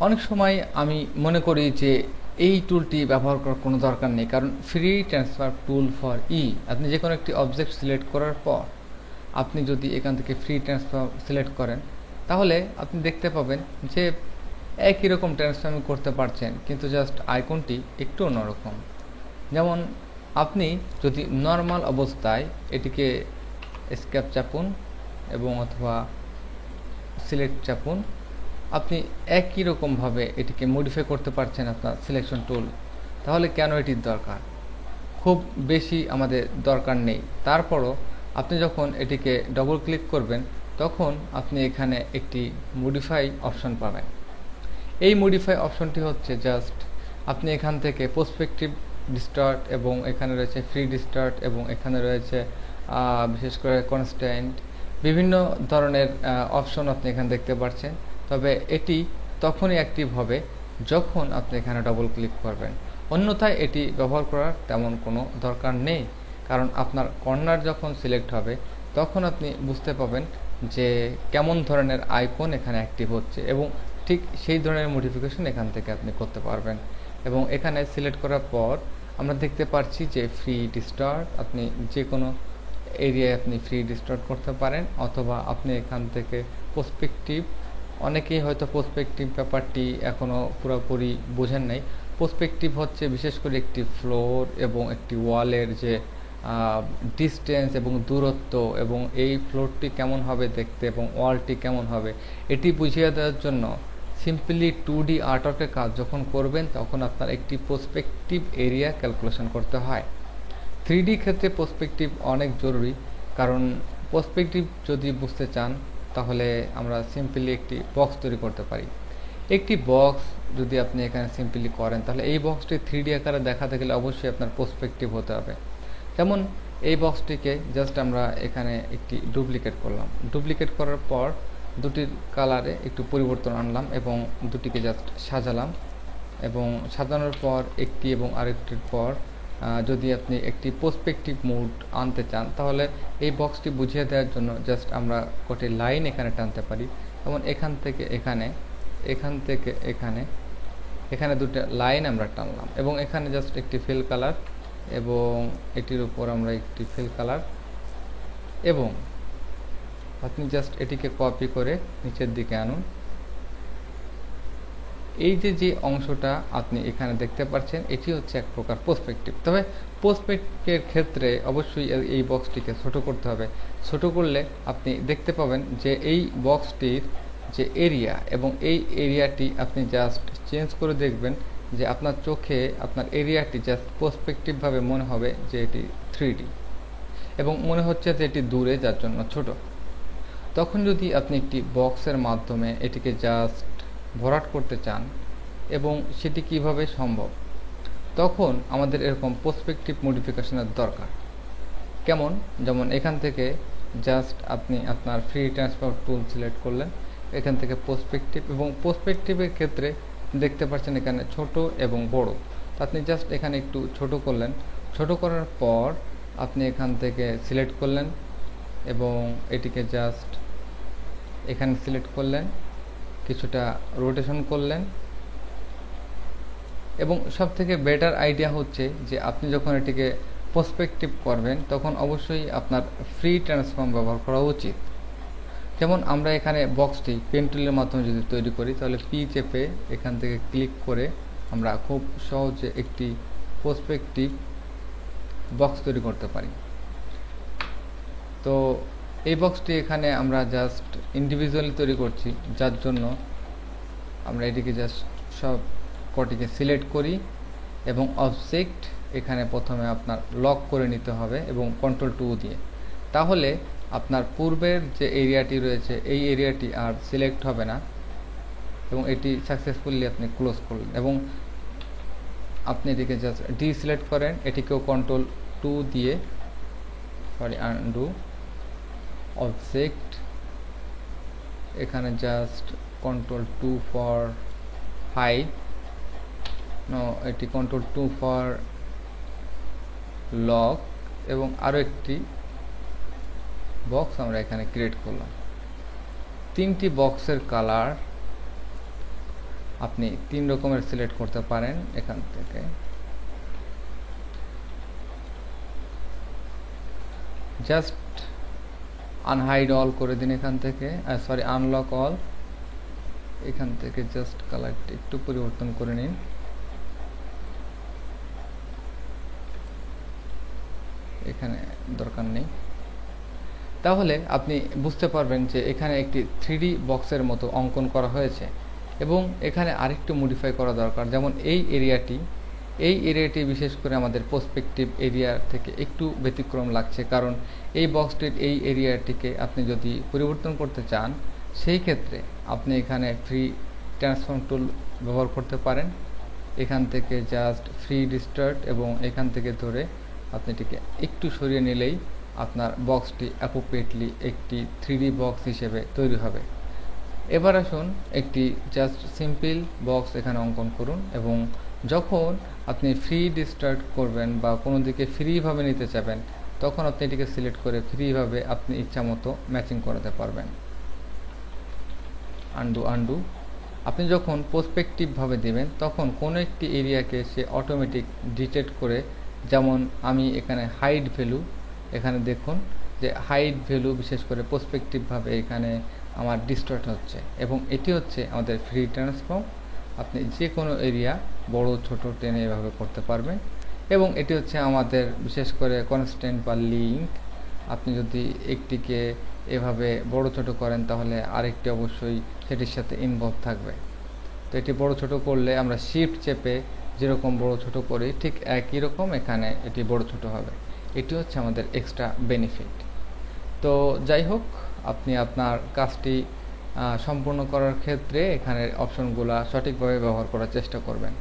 অনেক সময় আমি মনে করি যে এই টুলটি ব্যবহার করার কোনো দরকার নেই, কারণ ফ্রি ট্রান্সফার টুল ফর আপনি যে কোনো একটি অবজেক্ট সিলেক্ট করার পর আপনি যদি এখান থেকে ফ্রি ট্রান্সফার সিলেক্ট করেন, তাহলে আপনি দেখতে পাবেন যে একই রকম ট্রান্সফার করতে পারছেন, কিন্তু জাস্ট আইকনটি একটু অন্যরকম। যেমন আপনি যদি নর্মাল অবস্থায় এটিকে এসকেপ চাপুন এবং অথবা সিলেক্ট চাপুন, আপনি একই রকমভাবে এটিকে মডিফাই করতে পারছেন আপনার সিলেকশন টুল। তাহলে কেন এটির দরকার? খুব বেশি আমাদের দরকার নেই। তারপরও আপনি যখন এটিকে ডবল ক্লিক করবেন, তখন আপনি এখানে একটি মডিফাই অপশন পাবেন। এই মডিফাই অপশনটি হচ্ছে জাস্ট আপনি এখান থেকে পার্সপেক্টিভ ডিস্টর্ট, এবং এখানে রয়েছে ফ্রি ডিস্টর্ট, এবং এখানে রয়েছে বিশেষ করে কনস্ট্যান্ট, বিভিন্ন ধরনের অপশন আপনি এখানে দেখতে পাচ্ছেন। তবে এটি তখনই অ্যাক্টিভ হবে যখন আপনি এখানে ডবল ক্লিক করবেন, অন্যথায় এটি ব্যবহার করার তেমন কোনো দরকার নেই। কারণ আপনার কর্নার যখন সিলেক্ট হবে, তখন আপনি বুঝতে পাবেন যে কেমন ধরনের আইকন এখানে অ্যাক্টিভ হচ্ছে, এবং ঠিক সেই ধরনের মডিফিকেশন এখান থেকে আপনি করতে পারবেন। এবং এখানে সিলেক্ট করার পর আমরা দেখতে পাচ্ছি যে ফ্রি ডিস্টর্ট, আপনি যে কোনো এরিয়ায় আপনি ফ্রি ডিস্টর্ট করতে পারেন, অথবা আপনি এখান থেকে পার্সপেক্টিভ, অনেকেই হয়তো পার্সপেক্টিভ ব্যাপারটি এখনও পুরোপুরি বোঝেন নাই। পার্সপেক্টিভ হচ্ছে বিশেষ করে একটি ফ্লোর এবং একটি ওয়ালের যে ডিস্টেন্স এবং দূরত্ব, এবং এই ফ্লোরটি কেমন হবে দেখতে এবং ওয়ালটি কেমন হবে, এটি বুঝিয়ে দেওয়ার জন্য সিম্পলি 2D আর্টওয়ার্কের কাজ যখন করবেন, তখন আপনার একটি পার্সপেক্টিভ এরিয়া ক্যালকুলেশন করতে হয়। 3D ক্ষেত্রে পার্সপেক্টিভ অনেক জরুরি, কারণ পার্সপেক্টিভ যদি বুঝতে চান, তাহলে আমরা সিম্পলি একটি বক্স তৈরি করতে পারি। একটি বক্স যদি আপনি এখানে সিম্পলি করেন, তাহলে এই বক্সটি 3D আকারে দেখাতে গেলে অবশ্যই আপনার পার্সপেক্টিভ হতে হবে। যেমন এই বক্সটিকে জাস্ট আমরা এখানে একটি ডুপ্লিকেট করলাম। ডুপ্লিকেট করার পর দুটির কালারে একটু পরিবর্তন আনলাম এবং দুটিকে জাস্ট সাজালাম, এবং সাজানোর পর একটি এবং আরেকটির পর যদি আপনি একটি পার্সপেক্টিভ মোড আনতে চান, তাহলে এই বক্সটি বুঝিয়ে দেওয়ার জন্য জাস্ট আমরা কটি লাইন এখানে টানতে পারি। যেমন এখান থেকে এখানে, এখান থেকে এখানে, এখানে দুটো লাইন আমরা টানলাম, এবং এখানে জাস্ট একটি ফিল কালার, এবং এটির উপর আমরা একটি ফিল কালার, এবং আপনি জাস্ট এটিকে কপি করে নিচের দিকে আনুন। এই যে অংশটা আপনি এখানে দেখতে পাচ্ছেন, এটি হচ্ছে এক প্রকার পার্সপেক্টিভ। তবে পার্সপেক্টিভের ক্ষেত্রে অবশ্যই এই বক্সটিকে ছোট করতে হবে। ছোট করলে আপনি দেখতে পাবেন যে এই বক্সটির যে এরিয়া, এবং এই এরিয়াটি আপনি জাস্ট চেঞ্জ করে দেখবেন যে আপনার চোখে আপনার এরিয়াটি জাস্ট পার্সপেক্টিভভাবে মনে হবে যে এটি 3D, এবং মনে হচ্ছে যে এটি দূরে, যার জন্য ছোট। তখন যদি আপনি একটি বক্সের মাধ্যমে এটিকে জাস্ট ভরাট করতে চান, এবং সেটি কিভাবে সম্ভব, তখন আমাদের এরকম পার্সপেক্টিভ মডিফিকেশনের দরকার। কেমন? যেমন এখান থেকে জাস্ট আপনি আপনার ফ্রি ট্রান্সফার টুল সিলেক্ট করলেন, এখান থেকে পার্সপেক্টিভ, এবং পার্সপেক্টিভের ক্ষেত্রে দেখতে পাচ্ছেন এখানে ছোট এবং বড়। আপনি জাস্ট এখানে একটু ছোট করলেন, ছোট করার পর আপনি এখান থেকে সিলেক্ট করলেন এবং এটিকে জাস্ট এখানে সিলেক্ট করলেন, কিছুটা রোটেশন করলেন। এবং সবথেকে বেটার আইডিয়া হচ্ছে যে আপনি যখন এটিকে পার্সপেক্টিভ করবেন, তখন অবশ্যই আপনার ফ্রি ট্রান্সফর্ম ব্যবহার করা উচিত। যেমন আমরা এখানে বক্সটি পেন টুলের মাধ্যমে যদি তৈরি করি, তাহলে পি চেপে এখান থেকে ক্লিক করে আমরা খুব সহজে একটি পার্সপেক্টিভ বক্স তৈরি করতে পারি। তো এই বক্সটি এখানে আমরা জাস্ট ইন্ডিভিজুয়ালি তৈরি করছি, যার জন্য আমরা এটিকে জাস্ট সব কটিকে সিলেক্ট করি, এবং অবজেক্ট এখানে প্রথমে আপনার লক করে নিতে হবে এবং Ctrl+2 দিয়ে। তাহলে আপনার পূর্বের যে এরিয়াটি রয়েছে, এই এরিয়াটি আর সিলেক্ট হবে না, এবং এটি সাকসেসফুলি আপনি ক্লোজ করলেন। এবং আপনি এটিকে জাস্ট ডিসিলেক্ট করেন, এটিকেও Ctrl+2 দিয়ে, আনডু, অবজেক্ট এখানে জাস্ট Ctrl+2 ফর হাইড, এটি Ctrl+2 ফর লক, এবং আরও একটি বক্স আমরা এখানে ক্রিয়েট করলাম। তিনটি বক্সের কালার আপনি 3 রকমের সিলেক্ট করতে পারেন এখান থেকে। জাস্ট আনহাইড অল করে দিন এখান থেকে, আনলক অল। এখান থেকে জাস্ট কালারটা একটু পরিবর্তন করে নিন। এখানে দরকার নেই। তাহলে আপনি বুঝতে পারবেন যে এখানে একটি 3D বক্সের মতো অঙ্কন করা হয়েছে এবং এখানে আরেকটু মডিফাই করা দরকার। যেমন এই এরিয়াটি বিশেষ করে আমাদের পার্সপেক্টিভ এরিয়া থেকে একটু ব্যতিক্রম লাগছে, কারণ এই বক্সটির এই এরিয়াটিকে আপনি যদি পরিবর্তন করতে চান সেই ক্ষেত্রে আপনি এখানে ফ্রি ট্রান্সফর্ম টুল ব্যবহার করতে পারেন। এখান থেকে জাস্ট ফ্রি ডিস্টার্ট এবং এখান থেকে ধরে আপনি এটিকে একটু সরিয়ে নিলেই আপনার বক্সটি অ্যাপ্রোপ্রিয়েটলি একটি 3D বক্স হিসেবে তৈরি হবে। এবার আসুন একটি জাস্ট সিম্পল বক্স এখানে অঙ্কন করুন এবং যখন আপনি ফ্রি ডিস্টার্ট করবেন বা কোনো দিকে ফ্রিভাবে নিতে চাবেন তখন আপনি এটিকে সিলেক্ট করে ফ্রিভাবে আপনি ইচ্ছা মতো ম্যাচিং করাতে পারবেন। আন্ডু। আপনি যখন পার্সপেক্টিভভাবে দেবেন তখন কোনো একটি এরিয়াকে সে অটোমেটিক ডিটেক্ট করে, যেমন আমি এখানে হাইড ভ্যালু, এখানে দেখুন যে হাইড ভ্যালু বিশেষ করে পার্সপেক্টিভভাবে এখানে আমার ডিস্টর্ট হচ্ছে এবং এটি হচ্ছে আমাদের ফ্রি ট্রান্সফর্ম। আপনি যে কোনো এরিয়া বড় ছোট টেনে এভাবে করতে পারবেন এবং এটি হচ্ছে আমাদের বিশেষ করে কনস্ট্যান্ট বা লিঙ্ক। আপনি যদি একটিকে এভাবে বড় ছোট করেন তাহলে আরেকটি অবশ্যই সেটির সাথে ইনভলভ থাকবে। তো এটি বড় ছোট করলে আমরা শিফট চেপে যেরকম বড় ছোট করি ঠিক একই রকম এখানে এটি বড় ছোট হবে। এটি হচ্ছে আমাদের এক্সট্রা বেনিফিট। তো যাই হোক, আপনি আপনার কাজটি সম্পূর্ণ করার ক্ষেত্রে এখানের অপশনগুলো সঠিকভাবে ব্যবহার করার চেষ্টা করবেন।